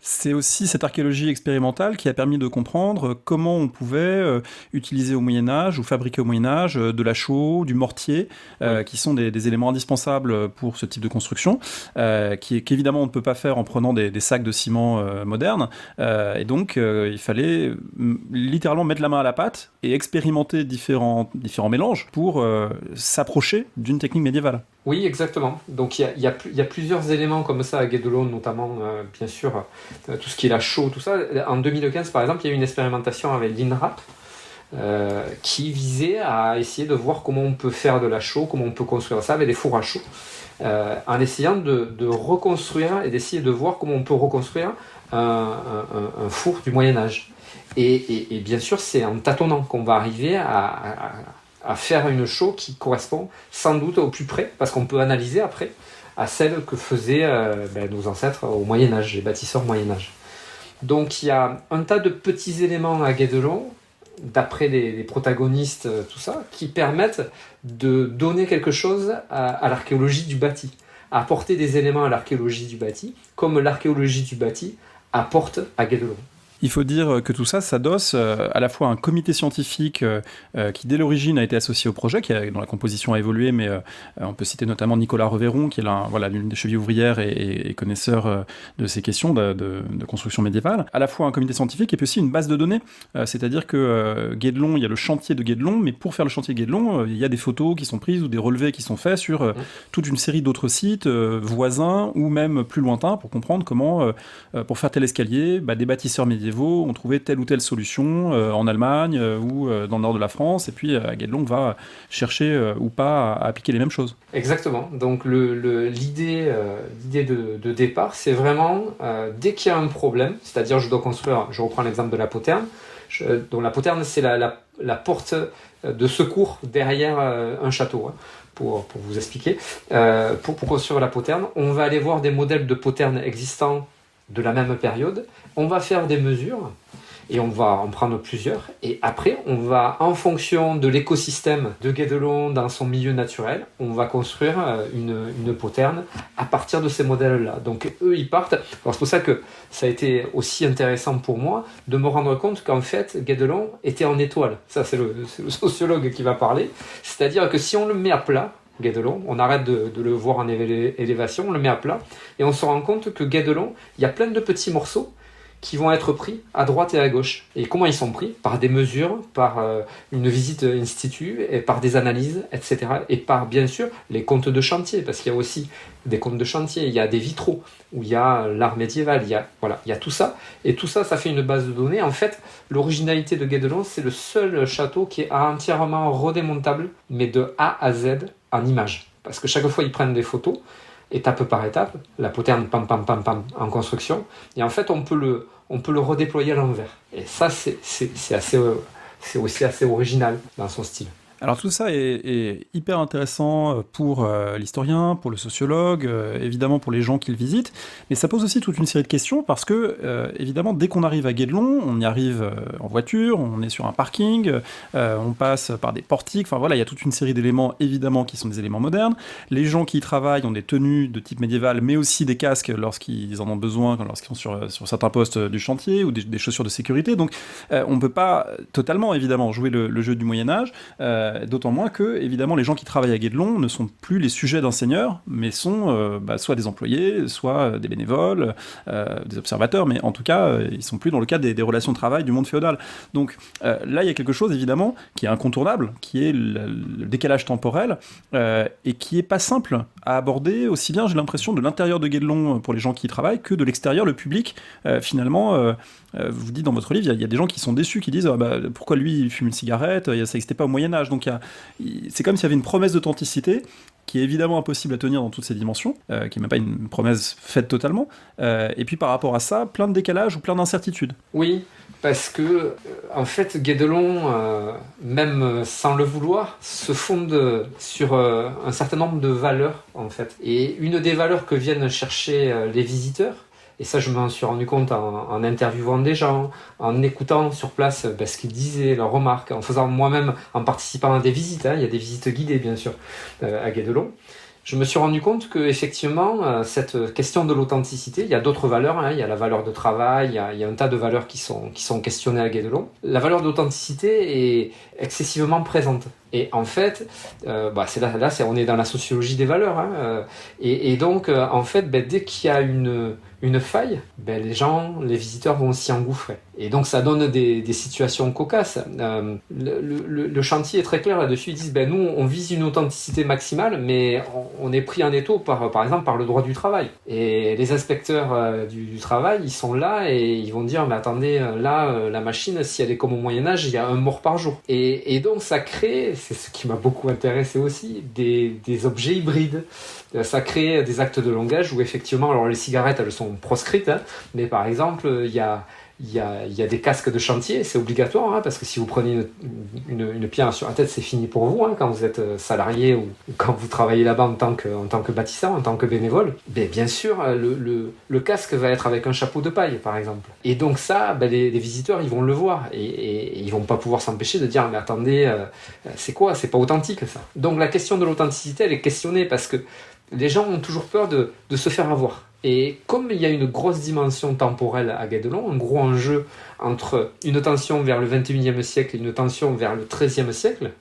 C'est aussi cette archéologie expérimentale qui a permis de comprendre comment on pouvait utiliser au Moyen-Âge ou fabriquer au Moyen-Âge de la chaux, du mortier, qui sont des éléments indispensables pour ce type de construction, qu'évidemment on ne peut pas faire en prenant des sacs de ciment modernes. Et donc il fallait littéralement mettre la main à la pâte et expérimenter différents mélanges pour s'approcher d'une technique médiévale. Oui, exactement. Donc il y a plusieurs éléments comme ça à Guédelon, notamment bien sûr tout ce qui est la chaux, tout ça. En 2015 par exemple, il y a eu une expérimentation avec l'INRAP qui visait à essayer de voir comment on peut faire de la chaux, comment on peut construire ça avec des fours à chaux, en essayant de reconstruire et d'essayer de voir comment on peut reconstruire un four du Moyen-Âge. Et bien sûr, c'est en tâtonnant qu'on va arriver à faire une chaux qui correspond sans doute au plus près, parce qu'on peut analyser après, à celle que faisaient nos ancêtres au Moyen-Âge, les bâtisseurs Moyen-Âge. Donc il y a un tas de petits éléments à Guédelon, d'après les protagonistes, tout ça, qui permettent de donner quelque chose à l'archéologie du bâti, à apporter des éléments à l'archéologie du bâti, comme l'archéologie du bâti apporte à Guédelon. Il faut dire que tout ça s'adosse à la fois à un comité scientifique qui, dès l'origine, a été associé au projet, dont la composition a évolué, mais on peut citer notamment Nicolas Reveron, qui est l'une des chevilles ouvrières et connaisseur de ces questions de construction médiévale. À la fois un comité scientifique et puis aussi une base de données, c'est-à-dire que Guédelon, il y a le chantier de Guédelon, mais pour faire le chantier de Guédelon, il y a des photos qui sont prises ou des relevés qui sont faits sur toute une série d'autres sites voisins ou même plus lointains pour comprendre comment, pour faire tel escalier, des bâtisseurs médiévaux ont trouvé telle ou telle solution en Allemagne ou dans le nord de la France, et puis Guédelon va chercher ou pas à appliquer les mêmes choses. Exactement. Donc l'idée de départ, c'est vraiment dès qu'il y a un problème, c'est-à-dire je dois construire, je reprends l'exemple de la poterne, donc la poterne c'est la porte de secours derrière un château. Pour vous expliquer, pour construire la poterne, on va aller voir des modèles de poterne existants de la même période, on va faire des mesures et on va en prendre plusieurs, et après on va, en fonction de l'écosystème de Guédelon dans son milieu naturel, on va construire une poterne à partir de ces modèles-là. Donc eux ils partent, alors c'est pour ça que ça a été aussi intéressant pour moi de me rendre compte qu'en fait Guédelon était en étoile. Ça c'est le sociologue qui va parler, c'est-à-dire que si on le met à plat, Guédelon, on arrête de le voir en élévation, on le met à plat, et on se rend compte que Guédelon, il y a plein de petits morceaux qui vont être pris à droite et à gauche. Et comment ils sont pris ? Par des mesures, par une visite in situ, et par des analyses, etc. Et par, bien sûr, les comptes de chantier, parce qu'il y a aussi des comptes de chantier, il y a des vitraux, où il y a l'art médiéval, il y a tout ça. Et tout ça, ça fait une base de données. En fait, l'originalité de Guédelon, c'est le seul château qui est entièrement redémontable, mais de A à Z, en images. Parce que chaque fois, ils prennent des photos, étape par étape, la poterne, pam, pam, pam, pam, en construction, et en fait, on peut le redéployer à l'envers. Et ça, c'est aussi assez original dans son style. Alors tout ça est hyper intéressant pour l'historien, pour le sociologue, évidemment pour les gens qui le visitent, mais ça pose aussi toute une série de questions parce que, évidemment, dès qu'on arrive à Guédelon, on y arrive en voiture, on est sur un parking, on passe par des portiques, enfin voilà, il y a toute une série d'éléments, évidemment, qui sont des éléments modernes. Les gens qui y travaillent ont des tenues de type médiéval, mais aussi des casques lorsqu'ils en ont besoin, lorsqu'ils sont sur certains postes du chantier, ou des chaussures de sécurité, donc on ne peut pas totalement, évidemment, jouer le jeu du Moyen-Âge, d'autant moins que, évidemment, les gens qui travaillent à Guédelon ne sont plus les sujets d'un seigneur, mais sont soit des employés, soit des bénévoles, des observateurs, mais en tout cas, ils sont plus dans le cadre des relations de travail du monde féodal. Donc là, il y a quelque chose, évidemment, qui est incontournable, qui est le décalage temporel, et qui est pas simple à aborder, aussi bien, j'ai l'impression, de l'intérieur de Guédelon pour les gens qui y travaillent, que de l'extérieur, le public. Finalement, vous dites dans votre livre, il y a des gens qui sont déçus, qui disent pourquoi lui il fume une cigarette, ça n'existait pas au Moyen-Âge. Donc c'est comme s'il y avait une promesse d'authenticité qui est évidemment impossible à tenir dans toutes ces dimensions, qui n'est même pas une promesse faite totalement, et puis par rapport à ça, plein de décalages ou plein d'incertitudes. Oui, parce que, en fait, Guédelon, même sans le vouloir, se fonde sur un certain nombre de valeurs, en fait. Et une des valeurs que viennent chercher les visiteurs, et ça je m'en suis rendu compte en interviewant des gens, en écoutant sur place ce qu'ils disaient, leurs remarques, en faisant moi-même, en participant à des visites, il y a des visites guidées bien sûr à Guédelon, je me suis rendu compte que effectivement cette question de l'authenticité, il y a d'autres valeurs, hein, il y a la valeur de travail, il y a un tas de valeurs qui sont questionnées à Guédelon. La valeur d'authenticité est excessivement présente. Et en fait, on est dans la sociologie des valeurs, hein, et donc en fait, dès qu'il y a une faille, les visiteurs vont s'y engouffrer. Et donc ça donne des situations cocasses. Le chantier est très clair là-dessus. Ils disent, nous, on vise une authenticité maximale, mais on est pris en étau par exemple par le droit du travail. Et les inspecteurs du travail, ils sont là et ils vont dire, mais attendez, la machine, si elle est comme au Moyen-Âge, il y a un mort par jour. Et donc ça crée, c'est ce qui m'a beaucoup intéressé aussi, des objets hybrides. Ça crée des actes de langage où effectivement, alors les cigarettes, elles sont proscrites, hein, mais par exemple, il y a des casques de chantier, c'est obligatoire, hein, parce que si vous prenez une pierre sur la tête, c'est fini pour vous, hein, quand vous êtes salarié ou quand vous travaillez là-bas en tant que bâtisseur, en tant que bénévole. Bien sûr, le casque va être avec un chapeau de paille, par exemple. Et donc ça, les visiteurs, ils vont le voir et ils vont pas pouvoir s'empêcher de dire, mais attendez, c'est quoi ? C'est pas authentique, ça. Donc la question de l'authenticité, elle est questionnée parce que les gens ont toujours peur de se faire avoir. Et comme il y a une grosse dimension temporelle à Guédelon, un gros enjeu entre une tension vers le 21e siècle et une tension vers le 13e siècle,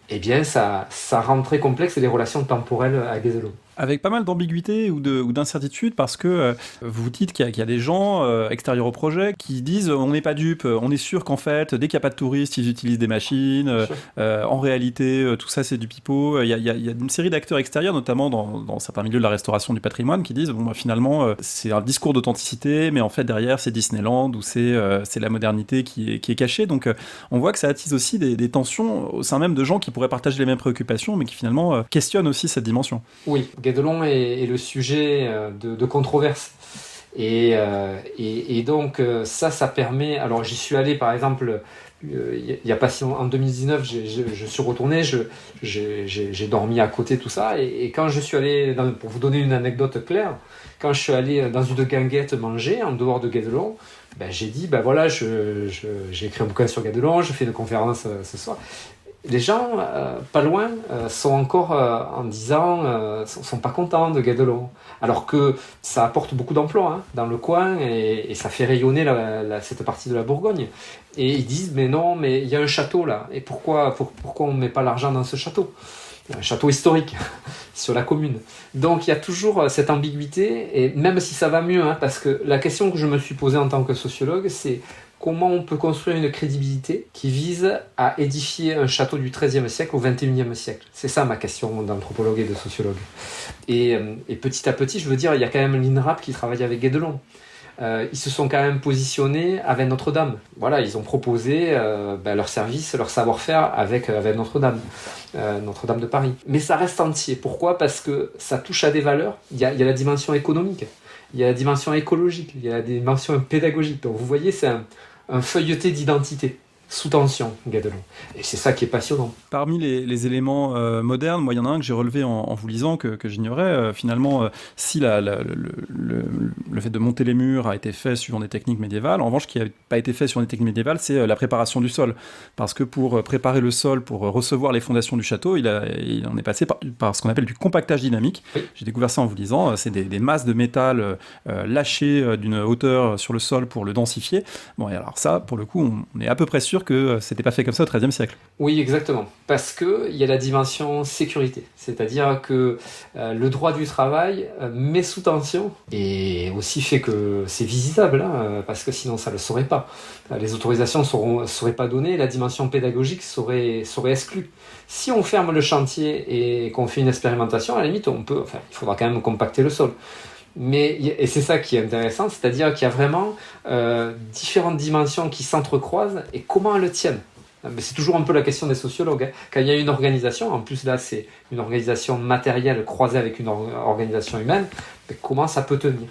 ça rend très complexe les relations temporelles à Guédelon. Avec pas mal d'ambiguïté ou d'incertitude, parce que vous dites qu'il y a des gens extérieurs au projet qui disent on n'est pas dupes, on est sûr qu'en fait, dès qu'il n'y a pas de touristes, ils utilisent des machines, en réalité, tout ça c'est du pipeau. Il y a une série d'acteurs extérieurs, notamment dans certains milieux de la restauration du patrimoine, qui disent finalement, c'est un discours d'authenticité, mais en fait derrière c'est Disneyland, ou c'est la modernité qui est cachée. Donc on voit que ça attise aussi des tensions au sein même de gens qui pourraient partager les mêmes préoccupations, mais qui finalement questionnent aussi cette dimension. Oui, Guédelon est le sujet de controverse. Et donc ça permet... Alors j'y suis allé par exemple, il y a pas si longtemps, en 2019, je suis retourné, j'ai dormi à côté, tout ça. Et quand je suis allé, pour vous donner une anecdote claire, quand je suis allé dans une guinguette manger en dehors de Guédelon, j'ai dit, j'ai écrit un bouquin sur Guédelon, je fais une conférence ce soir. Les gens, pas loin, sont encore en disant, sont pas contents de Guédelon. Alors que ça apporte beaucoup d'emplois, hein, dans le coin et ça fait rayonner cette partie de la Bourgogne. Et ils disent, mais non, mais il y a un château là. Et pourquoi on ne met pas l'argent dans ce château ? Un château historique sur la commune. Donc il y a toujours cette ambiguïté, et même si ça va mieux, hein, parce que la question que je me suis posée en tant que sociologue, c'est comment on peut construire une crédibilité qui vise à édifier un château du XIIIe siècle au XXIe siècle. C'est ça ma question d'anthropologue et de sociologue. Et petit à petit, je veux dire, il y a quand même l'INRAP qui travaille avec Guédelon. Ils se sont quand même positionnés avec Notre-Dame. Voilà, ils ont proposé leur service, leur savoir-faire avec Notre-Dame, Notre-Dame de Paris. Mais ça reste entier. Pourquoi ? Parce que ça touche à des valeurs. Il y a la dimension économique, il y a la dimension écologique, il y a la dimension pédagogique. Donc vous voyez, c'est un feuilleté d'identité sous tension, Guédelon. Et c'est ça qui est passionnant. Parmi les éléments modernes, moi, il y en a un que j'ai relevé en vous lisant, que j'ignorais. Finalement, si le fait de monter les murs a été fait suivant des techniques médiévales, en revanche, ce qui n'a pas été fait sur des techniques médiévales, c'est la préparation du sol. Parce que pour préparer le sol, pour recevoir les fondations du château, il en est passé par ce qu'on appelle du compactage dynamique. Oui. J'ai découvert ça en vous lisant. C'est des masses de métal lâchées d'une hauteur sur le sol pour le densifier. Bon, et alors ça, pour le coup, on est à peu près sûr que c'était pas fait comme ça au XIIIe siècle. Oui, exactement. Parce qu'il y a la dimension sécurité. C'est-à-dire que le droit du travail met sous tension et aussi fait que c'est visitable, hein, parce que sinon ça ne le serait pas. Les autorisations ne seraient pas données, la dimension pédagogique serait exclue. Si on ferme le chantier et qu'on fait une expérimentation, à la limite, il faudra quand même compacter le sol. Et c'est ça qui est intéressant, c'est-à-dire qu'il y a vraiment différentes dimensions qui s'entrecroisent et comment elles tiennent. Mais c'est toujours un peu la question des sociologues. Hein. Quand il y a une organisation, en plus là c'est une organisation matérielle croisée avec une organisation humaine, mais comment ça peut tenir ?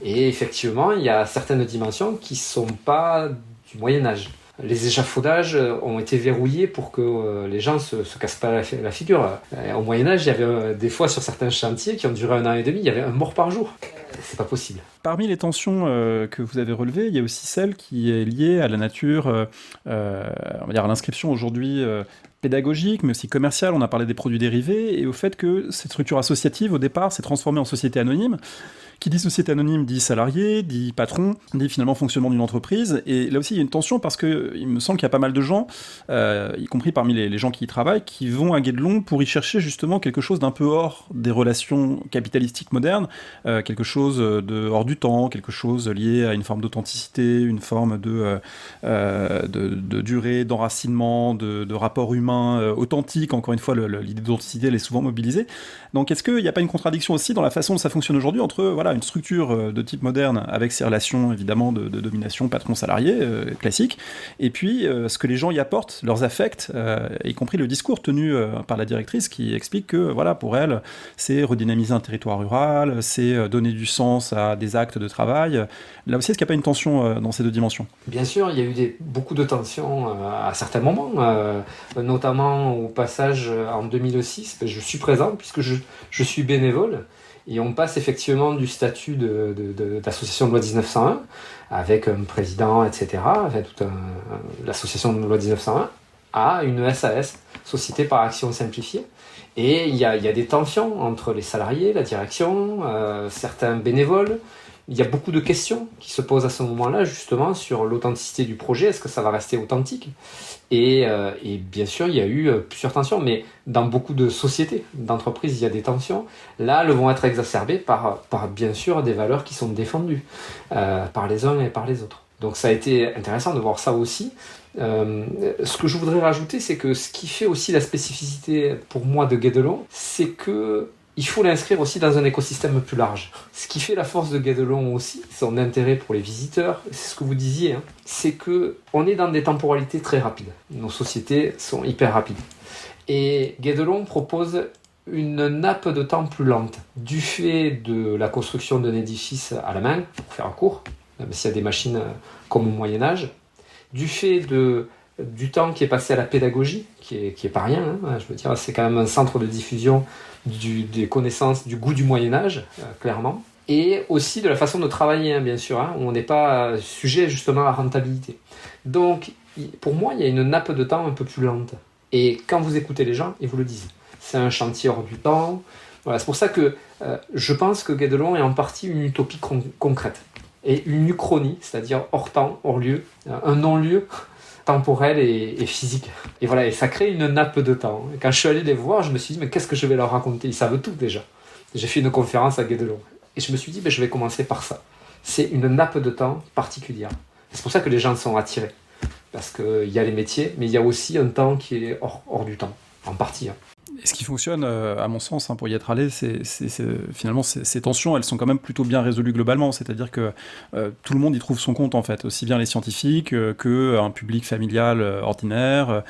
Et effectivement, il y a certaines dimensions qui ne sont pas du Moyen-Âge. Les échafaudages ont été verrouillés pour que les gens se cassent pas la figure. Au Moyen-Âge, il y avait des fois sur certains chantiers qui ont duré 1 an et demi, il y avait un mort par jour. C'est pas possible. Parmi les tensions que vous avez relevées, il y a aussi celle qui est liée à la nature, on va dire à l'inscription aujourd'hui pédagogique, mais aussi commercial. On a parlé des produits dérivés et au fait que cette structure associative, au départ, s'est transformée en société anonyme. Qui dit société anonyme dit salarié, dit patron, dit finalement fonctionnement d'une entreprise. Et là aussi, il y a une tension parce qu'il me semble qu'il y a pas mal de gens, y compris parmi les gens qui y travaillent, qui vont à Guédelon pour y chercher justement quelque chose d'un peu hors des relations capitalistiques modernes, quelque chose de hors du temps, quelque chose lié à une forme d'authenticité, une forme de durée, d'enracinement, de rapport humain authentique. Encore une fois, l'idée d'authenticité, elle est souvent mobilisée. Donc est-ce qu'il n'y a pas une contradiction aussi dans la façon dont ça fonctionne aujourd'hui entre une structure de type moderne avec ses relations évidemment de domination patron-salarié classique, et puis ce que les gens y apportent, leurs affects, y compris le discours tenu par la directrice qui explique que pour elle, c'est redynamiser un territoire rural, c'est donner du sens à des actes de travail. Là aussi, est-ce qu'il n'y a pas une tension dans ces deux dimensions ? Bien sûr, il y a eu beaucoup de tensions à certains moments, notamment au passage en 2006. Je suis présent puisque je suis bénévole. Et on passe effectivement du statut d'association de loi 1901, avec un président, etc., l'association de loi 1901, à une SAS, Société par Action Simplifiée. Et il y a des tensions entre les salariés, la direction, certains bénévoles. Il y a beaucoup de questions qui se posent à ce moment-là, justement, sur l'authenticité du projet. Est-ce que ça va rester authentique ? Et bien sûr, il y a eu plusieurs tensions, mais dans beaucoup de sociétés, d'entreprises, il y a des tensions. Là, elles vont être exacerbées par bien sûr, des valeurs qui sont défendues par les uns et par les autres. Donc ça a été intéressant de voir ça aussi. Ce que je voudrais rajouter, c'est que ce qui fait aussi la spécificité pour moi de Guédelon, c'est que il faut l'inscrire aussi dans un écosystème plus large. Ce qui fait la force de Guédelon aussi, son intérêt pour les visiteurs, c'est ce que vous disiez, c'est qu'on est dans des temporalités très rapides. Nos sociétés sont hyper rapides. Et Guédelon propose une nappe de temps plus lente, du fait de la construction d'un édifice à la main, pour faire court, même s'il y a des machines comme au Moyen-Âge, du fait du temps qui est passé à la pédagogie, qui est pas rien, je veux dire, c'est quand même un centre de diffusion des connaissances, du goût du Moyen-Âge, clairement, et aussi de la façon de travailler, bien sûr, où on n'est pas sujet justement à la rentabilité. Donc, pour moi, il y a une nappe de temps un peu plus lente. Et quand vous écoutez les gens, ils vous le disent. C'est un chantier hors du temps. Voilà, c'est pour ça que je pense que Guédelon est en partie une utopie concrète. Et une uchronie, c'est-à-dire hors temps, hors lieu, un non-lieu temporel et physique. Et voilà, et ça crée une nappe de temps. Et quand je suis allé les voir, je me suis dit, mais qu'est-ce que je vais leur raconter ? Ils savent tout déjà. J'ai fait une conférence à Guédelon. Et je me suis dit, je vais commencer par ça. C'est une nappe de temps particulière. C'est pour ça que les gens sont attirés. Parce qu'il y a les métiers, mais il y a aussi un temps qui est hors du temps, en partie. Et ce qui fonctionne, à mon sens, pour y être allé, finalement, ces tensions, elles sont quand même plutôt bien résolues globalement. C'est-à-dire que tout le monde y trouve son compte, en fait. Aussi bien les scientifiques qu'un public familial ordinaire,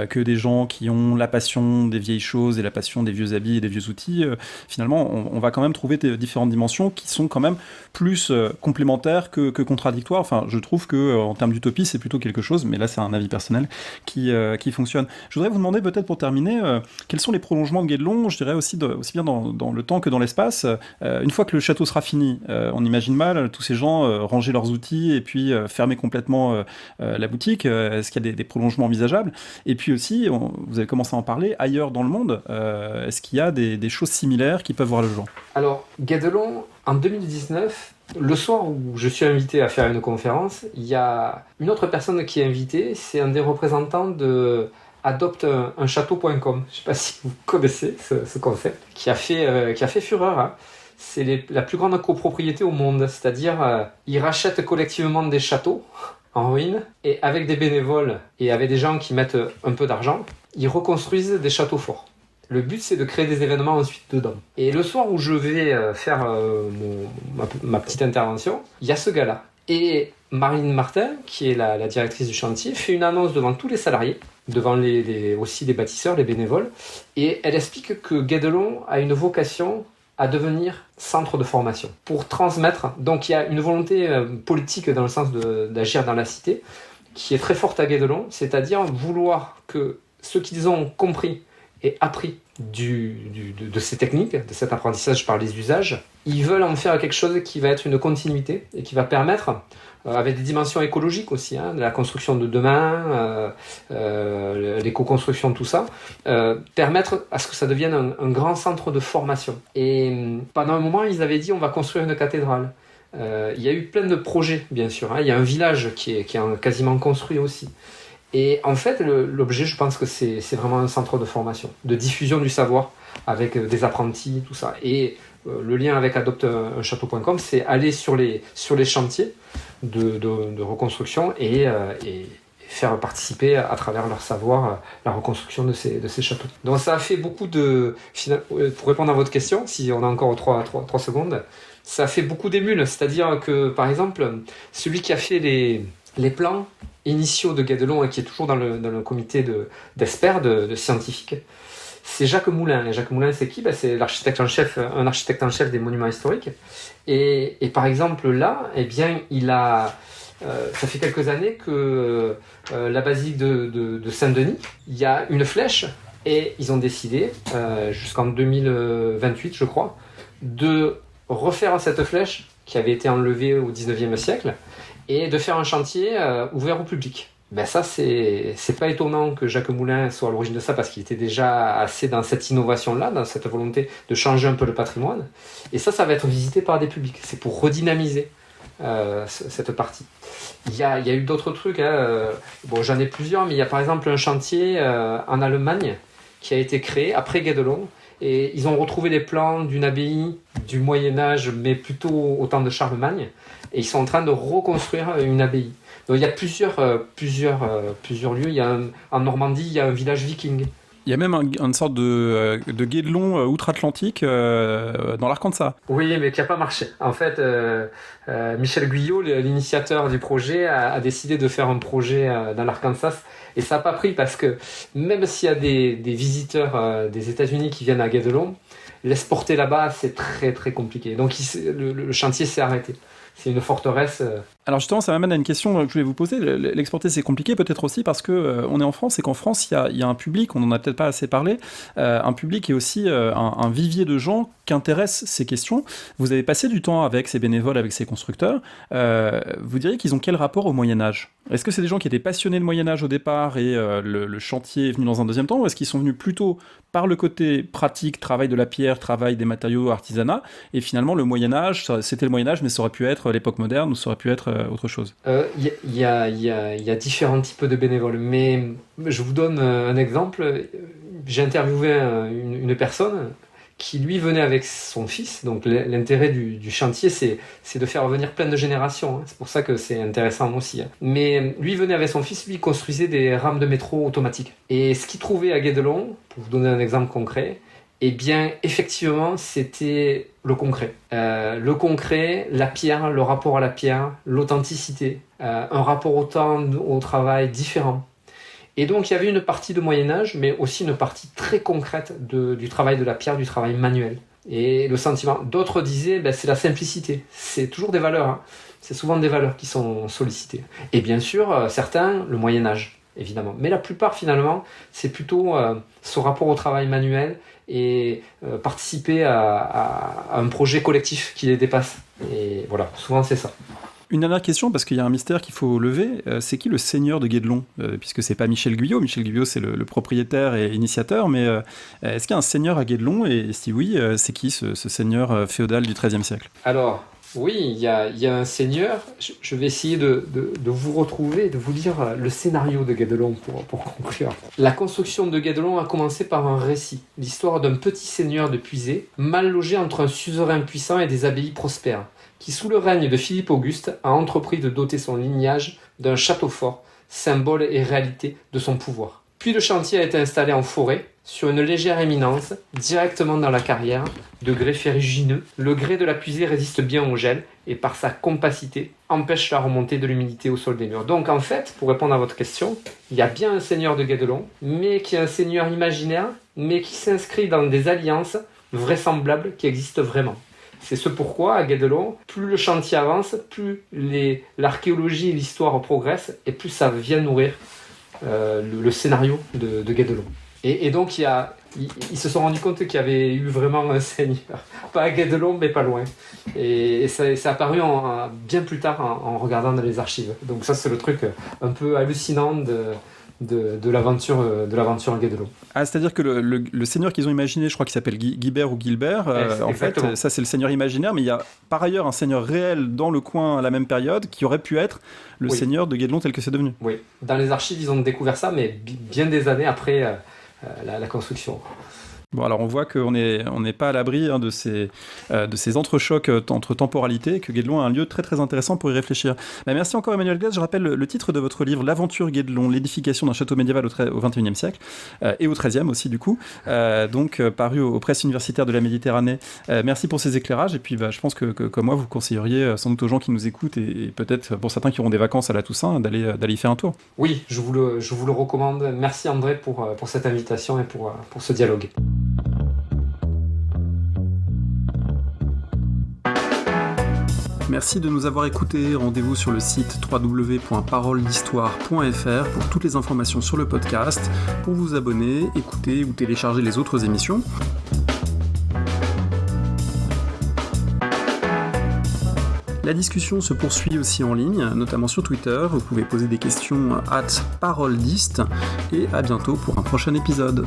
que des gens qui ont la passion des vieilles choses et la passion des vieux habits et des vieux outils. Finalement, on va quand même trouver différentes dimensions qui sont quand même plus complémentaires que contradictoires. Enfin, je trouve qu'en termes d'utopie, c'est plutôt quelque chose, mais là, c'est un avis personnel, qui fonctionne. Je voudrais vous demander, peut-être pour terminer, quels sont les prolongements de Guédelon, je dirais aussi bien dans le temps que dans l'espace. Une fois que le château sera fini, on imagine mal tous ces gens ranger leurs outils et puis fermer complètement la boutique. Est-ce qu'il y a des prolongements envisageables ? Et puis aussi, vous avez commencé à en parler, ailleurs dans le monde, est-ce qu'il y a des choses similaires qui peuvent voir le jour ? Alors, Guédelon, en 2019, le soir où je suis invité à faire une conférence, il y a une autre personne qui est invitée, c'est un des représentants de adopteunchâteau.com. Je ne sais pas si vous connaissez ce concept, qui a fait fureur. C'est la plus grande copropriété au monde, c'est-à-dire ils rachètent collectivement des châteaux en ruine, et avec des bénévoles et avec des gens qui mettent un peu d'argent, ils reconstruisent des châteaux forts. Le but, c'est de créer des événements ensuite dedans. Et le soir où je vais faire ma petite intervention, il y a ce gars-là. Et Marine Martin, qui est la directrice du chantier, fait une annonce devant tous les salariés, devant aussi les bâtisseurs, les bénévoles, et elle explique que Guédelon a une vocation à devenir centre de formation pour transmettre. Donc il y a une volonté politique dans le sens d'agir dans la cité qui est très forte à Guédelon, c'est-à-dire vouloir que ce qu'ils ont compris et appris de ces techniques, de cet apprentissage par les usages. Ils veulent en faire quelque chose qui va être une continuité et qui va permettre, avec des dimensions écologiques aussi, de la construction de demain, l'éco-construction, tout ça, permettre à ce que ça devienne un grand centre de formation. Et pendant un moment, ils avaient dit on va construire une cathédrale. Il y a eu plein de projets, bien sûr. Il y a un village qui est quasiment construit aussi. Et en fait, l'objet, je pense que c'est vraiment un centre de formation, de diffusion du savoir avec des apprentis, tout ça. Et le lien avec adopteunchâteau.com, c'est aller sur les chantiers de reconstruction et faire participer à travers leur savoir la reconstruction de ces châteaux. Donc ça a fait beaucoup de... Pour répondre à votre question, si on a encore 3 secondes, ça a fait beaucoup d'émules. C'est-à-dire que, par exemple, celui qui a fait les plans initiaux de Guédelon et qui est toujours dans le comité d'experts, de scientifiques, c'est Jacques Moulin. Et Jacques Moulin, c'est qui ? C'est un architecte en chef des monuments historiques. Et par exemple, là, eh bien, ça fait quelques années que la basilique de Saint-Denis, il y a une flèche et ils ont décidé, jusqu'en 2028, je crois, de refaire cette flèche qui avait été enlevée au 19e siècle et de faire un chantier ouvert au public. Ça, c'est pas étonnant que Jacques Moulin soit à l'origine de ça parce qu'il était déjà assez dans cette innovation-là, dans cette volonté de changer un peu le patrimoine. Et ça va être visité par des publics. C'est pour redynamiser cette partie. Il y a eu d'autres trucs. J'en ai plusieurs, mais il y a par exemple un chantier en Allemagne qui a été créé après Guédelon. Et ils ont retrouvé les plans d'une abbaye du Moyen-Âge, mais plutôt au temps de Charlemagne. Et ils sont en train de reconstruire une abbaye. Donc il y a plusieurs lieux. En Normandie, il y a un village viking. Il y a même une sorte de Guédelon outre-Atlantique dans l'Arkansas. Oui, mais qui n'a pas marché. En fait, Michel Guyot, l'initiateur du projet, a décidé de faire un projet dans l'Arkansas. Et ça n'a pas pris parce que même s'il y a des visiteurs des États-Unis qui viennent à Guédelon, l'exporter là-bas, c'est très très compliqué. Donc le chantier s'est arrêté. C'est une forteresse. Alors justement, ça m'amène à une question que je voulais vous poser. L'exporter, c'est compliqué peut-être aussi parce que on est en France et qu'en France, il y a un public, on n'en a peut-être pas assez parlé, un public et aussi un vivier de gens qui intéressent ces questions. Vous avez passé du temps avec ces bénévoles, avec ces constructeurs. Vous diriez qu'ils ont quel rapport au Moyen-Âge ? Est-ce que c'est des gens qui étaient passionnés de Moyen-Âge au départ et le chantier est venu dans un deuxième temps, ou est-ce qu'ils sont venus plutôt par le côté pratique, travail de la pierre, travail des matériaux, artisanat, et finalement le Moyen-Âge, c'était le Moyen-Âge, mais ça aurait pu être l'époque moderne ou ça aurait pu être autre chose? Il y a différents types de bénévoles, mais je vous donne un exemple. J'ai interviewé une personne qui lui venait avec son fils. Donc l'intérêt du chantier, c'est de faire venir plein de générations. C'est pour ça que c'est intéressant aussi. Mais lui venait avec son fils, lui construisait des rames de métro automatiques. Et ce qu'il trouvait à Guédelon, pour vous donner un exemple concret, eh bien, effectivement, c'était le concret. Le concret, la pierre, le rapport à la pierre, l'authenticité, un rapport au temps, au travail différent. Et donc, il y avait une partie de Moyen-Âge, mais aussi une partie très concrète du travail de la pierre, du travail manuel. Et le sentiment, d'autres disaient, c'est la simplicité. C'est toujours des valeurs. C'est souvent des valeurs qui sont sollicitées. Et bien sûr, certains, le Moyen-Âge, évidemment. Mais la plupart, finalement, c'est plutôt ce rapport au travail manuel et participer à un projet collectif qui les dépasse. Et voilà, souvent c'est ça. Une dernière question, parce qu'il y a un mystère qu'il faut lever, c'est qui le seigneur de Guédelon ? Puisque c'est pas Michel Guyot. Michel Guyot, c'est le propriétaire et initiateur, mais est-ce qu'il y a un seigneur à Guédelon ? Et si oui, c'est qui ce seigneur féodal du XIIIe siècle ? Alors, oui, il y a un seigneur. Je vais essayer de vous retrouver, de vous lire le scénario de Guédelon pour conclure. La construction de Guédelon a commencé par un récit, l'histoire d'un petit seigneur de Puisé, mal logé entre un suzerain puissant et des abbayes prospères, qui sous le règne de Philippe Auguste a entrepris de doter son lignage d'un château fort, symbole et réalité de son pouvoir. Puis le chantier a été installé en forêt, sur une légère éminence, directement dans la carrière, de grès ferrugineux. Le grès de la puisée résiste bien au gel et par sa compacité empêche la remontée de l'humidité au sol des murs. Donc en fait, pour répondre à votre question, il y a bien un seigneur de Guédelon, mais qui est un seigneur imaginaire, mais qui s'inscrit dans des alliances vraisemblables qui existent vraiment. C'est ce pourquoi, à Guédelon, plus le chantier avance, plus l'archéologie et l'histoire progressent, et plus ça vient nourrir le scénario de Guédelon. Et donc, ils se sont rendus compte qu'il y avait eu vraiment un seigneur. Pas à Guédelon, mais pas loin. Et ça est apparu bien plus tard en regardant dans les archives. Donc ça, c'est le truc un peu hallucinant de l'aventure à Guédelon. Ah, c'est-à-dire que le seigneur qu'ils ont imaginé, je crois qu'il s'appelle Guibert ou Gilbert, en fait, ça c'est le seigneur imaginaire, mais il y a par ailleurs un seigneur réel dans le coin à la même période qui aurait pu être le seigneur de Guédelon tel que c'est devenu. Oui, dans les archives, ils ont découvert ça, mais bien des années après la construction. Bon, alors on voit qu'on n'est pas à l'abri de ces entrechocs entre temporalités, que Guédelon est un lieu très très intéressant pour y réfléchir. Merci encore Emmanuel Glaise. Je rappelle le titre de votre livre, L'aventure Guédelon, l'édification d'un château médiéval au XXIe siècle, et au XIIIe aussi du coup, donc paru aux presses universitaires de la Méditerranée. Merci pour ces éclairages, et puis je pense que comme moi, vous conseilleriez sans doute aux gens qui nous écoutent, et peut-être pour certains qui auront des vacances à la Toussaint, d'aller y faire un tour. Oui, je vous le recommande. Merci André pour cette invitation et pour ce dialogue. Merci de nous avoir écoutés. Rendez-vous sur le site www.paroledhistoire.fr pour toutes les informations sur le podcast, pour vous abonner, écouter ou télécharger les autres émissions. La discussion se poursuit aussi en ligne, notamment sur Twitter. Vous pouvez poser des questions @paroledist et à bientôt pour un prochain épisode.